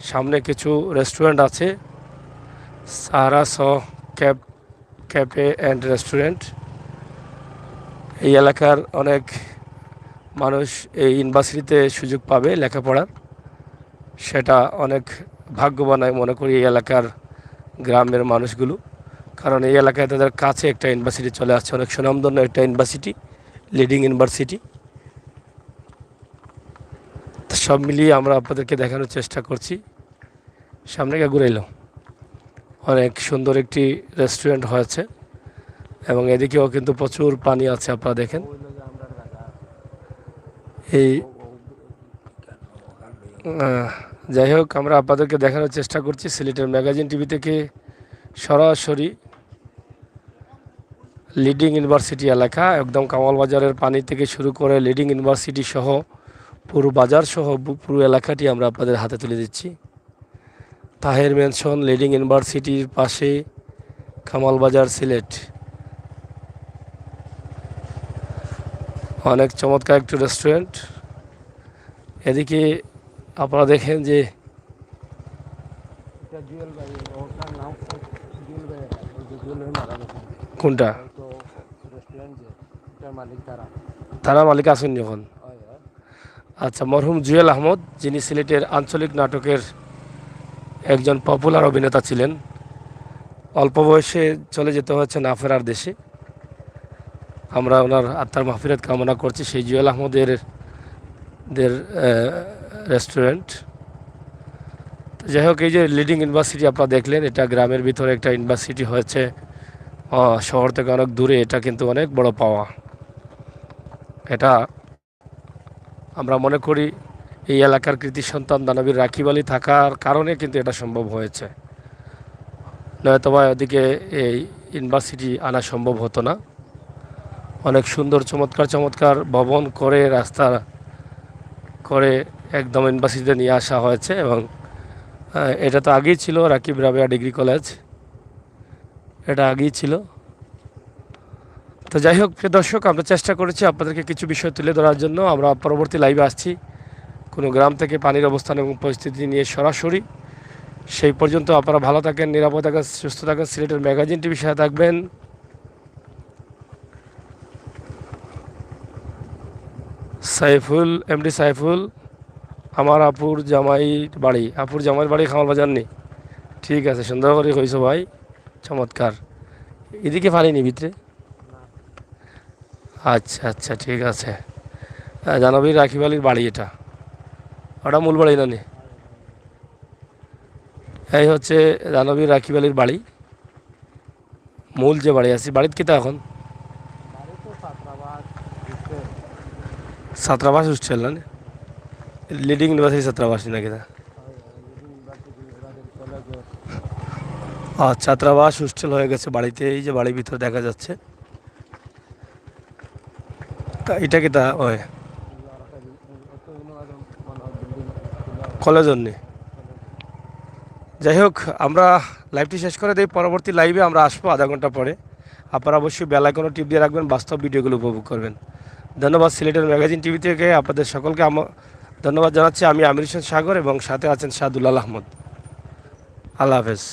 সামনে কিছু রেস্টুরেন্ট আছে, সাহারা ক্যাফে অ্যান্ড রেস্টুরেন্ট। এই এলাকার অনেক মানুষ এই ইউনিভার্সিটিতে সুযোগ পাবে লেখাপড়ার, সেটা অনেক ভাগ্যবান আমি মনে করি এই এলাকার গ্রামের মানুষগুলো। কারণ এই এলাকায় তাদের কাছে একটা ইউনিভার্সিটি চলে আসছে, অনেক সুনামধন্য একটা ইউনিভার্সিটি, লিডিং ইউনিভার্সিটি। সব মিলিয়ে আমরা আপনাদেরকে দেখানোর চেষ্টা করছি। সামনে গিয়ে ঘুরাইলাম, অনেক সুন্দর একটি রেস্টুরেন্ট হয়েছে, এবং এদিকেও কিন্তু প্রচুর পানি আছে, আপনারা দেখেন। এই যাই হোক, আমরা আপনাদেরকে দেখানোর চেষ্টা করছি সিলেটের ম্যাগাজিন টিভি থেকে সরাসরি লিডিং ইউনিভার্সিটি এলাকা, একদম কামাল বাজারের পানি থেকে শুরু করে লিডিং ইউনিভার্সিটি সহ পুরো বাজার সহ পুরো এলাকাটি আমরা আপনাদের হাতে তুলে দিচ্ছি। তাহের ম্যানশন, লিডিং ইউনিভার্সিটির পাশে, কামাল বাজার, সিলেট। অনেক চমৎকার একটি রেস্টুরেন্ট। এদিকে আপনারা দেখেন যে কোনটা তারা মালিক আসেন যখন। আচ্ছা, মরহুম জুয়েল আহমদ, যিনি সিলেটের আঞ্চলিক নাটকের একজন পপুলার অভিনেতা ছিলেন, অল্প বয়সে চলে যেতে হচ্ছে না ফেরার দেশে। আমরা ওনার আত্মার মাগফিরাত কামনা করছি। সেই জুয়েল আহমদের রেস্টুরেন্ট। যাই হোক, এই যে লিডিং ইউনিভার্সিটি আপনারা দেখলেন, এটা গ্রামের ভিতরে একটা ইউনিভার্সিটি হয়েছে, শহর থেকে অনেক দূরে। এটা কিন্তু অনেক বড় পাওয়া। এটা আমরা মনে করি এই এলাকার কৃতি সন্তান দানবীর রাকিব আলী থাকার কারণে কিন্তু এটা সম্ভব হয়েছে, নয়তোবা ওদিকে এই ইউনিভার্সিটি আনা সম্ভব হতো না। অনেক সুন্দর চমৎকার চমৎকার ভবন করে রাস্তা করে একদম ইউনিভার্সিটিতে নিয়ে আসা হয়েছে। এবং এটা তো আগেই ছিল রাকিব রাবেয়া ডিগ্রি কলেজ, এটা আগেই ছিল। তো যাই হোক প্রিয় দর্শক, আমরা চেষ্টা করেছি আপনাদেরকে কিছু বিষয় তুলে ধরার জন্য। আমরা পরবর্তী লাইভে আসছি কোনো গ্রাম থেকে পানির অবস্থান এবং পরিস্থিতি নিয়ে সরাসরি। সেই পর্যন্ত আপনারা ভালো থাকেন, নিরাপদ থাকেন, সুস্থ থাকেন। সিলেটের ম্যাগাজিন টিভির সাথে থাকবেন। সাইফুল, এমডি সাইফুল, আমার আপুর জামাইয়ের বাড়ি। আপুর জামাইয়ের বাড়ি খামার বাজার নেই? ঠিক আছে, সুন্দর করে কইছো ভাই, চমৎকার। এদিকে পারিনি ভিতরে? আচ্ছা আচ্ছা, ঠিক আছে। জানাবির রাকিব আলীর বাড়ি এটা, ওটা মূল বাড়ি না নি? এই হচ্ছে জানাবির রাকিব আলীর বাড়ি, মূল যে বাড়ি আছে। বাড়িতে কিতা এখন? ছাত্রাবাস হোস্টেল না? লিডিং ইউনিভার্সিটি ছাত্রাবাসী নাকি? ছাত্রাবাস হোস্টেল হয়ে গেছে বাড়িতে। এই যে বাড়ির ভিতরে দেখা যাচ্ছে, তা এটা কি তা ওই কলেজের নেই? যাই হোক, আমরা লাইভটি শেষ করে দিই। পরবর্তী লাইভে আমরা আসবো আধা ঘন্টা পরে। আপনারা অবশ্যই বেলায় কোনো টিপ দিয়ে রাখবেন, বাস্তব ভিডিওগুলো উপভোগ করবেন। ধন্যবাদ। সিলেটের ম্যাগাজিন টিভি থেকে আপনাদের সকলকে ধন্যবাদ জানাচ্ছি। আমি আমির হোসেন সাগর এবং সাথে আছেন সাদুল্লাহ আহমদ। আল্লাহ হাফেজ।